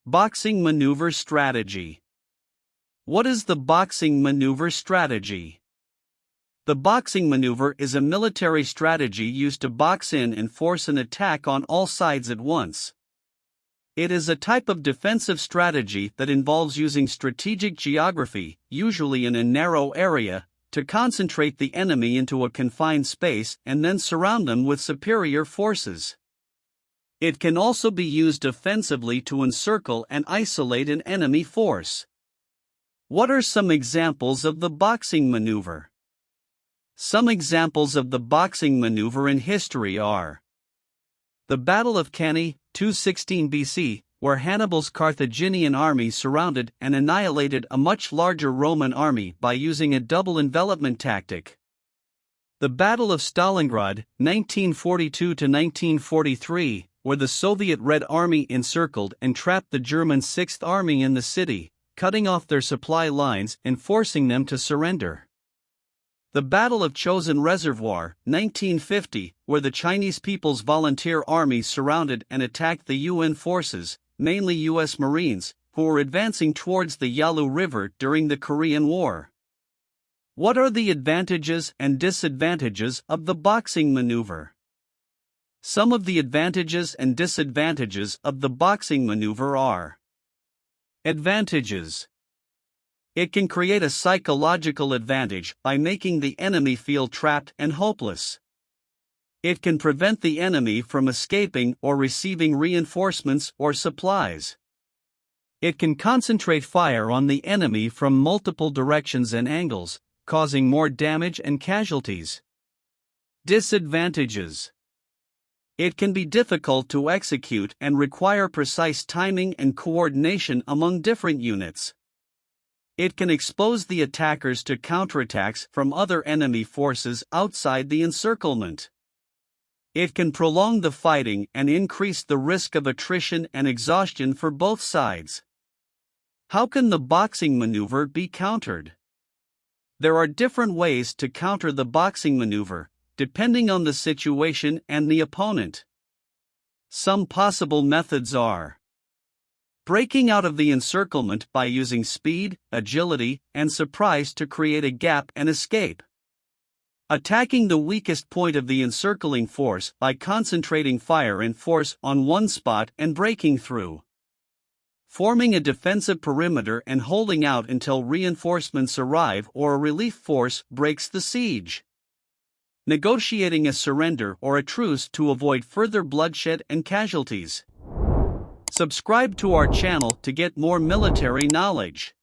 Boxing maneuver strategy. What is the boxing maneuver strategy? The boxing maneuver is a military strategy used to box in and force an attack on all sides at once. It is a type of defensive strategy that involves using strategic geography, usually in a narrow area, to concentrate the enemy into a confined space and then surround them with superior forces. It can also be used offensively to encircle and isolate an enemy force. What are some examples of the boxing maneuver? Some examples of the boxing maneuver in history are the Battle of Cannae, 216 BC, where Hannibal's Carthaginian army surrounded and annihilated a much larger Roman army by using a double envelopment tactic. The Battle of Stalingrad, 1942–1943, where the Soviet Red Army encircled and trapped the German Sixth Army in the city, cutting off their supply lines and forcing them to surrender. The Battle of Chosin Reservoir, 1950, where the Chinese People's Volunteer Army surrounded and attacked the UN forces, mainly U.S. Marines, who were advancing towards the Yalu River during the Korean War. What are the advantages and disadvantages of the boxing maneuver? Some of the advantages and disadvantages of the boxing maneuver are: advantages. It can create a psychological advantage by making the enemy feel trapped and hopeless. It can prevent the enemy from escaping or receiving reinforcements or supplies. It can concentrate fire on the enemy from multiple directions and angles, causing more damage and casualties. Disadvantages. It can be difficult to execute and require precise timing and coordination among different units. It can expose the attackers to counterattacks from other enemy forces outside the encirclement. It can prolong the fighting and increase the risk of attrition and exhaustion for both sides. How can the boxing maneuver be countered? There are different ways to counter the boxing maneuver, depending on the situation and the opponent. Some possible methods are: breaking out of the encirclement by using speed, agility, and surprise to create a gap and escape. Attacking the weakest point of the encircling force by concentrating fire and force on one spot and breaking through. Forming a defensive perimeter and holding out until reinforcements arrive or a relief force breaks the siege. Negotiating a surrender or a truce to avoid further bloodshed and casualties. Subscribe to our channel to get more military knowledge.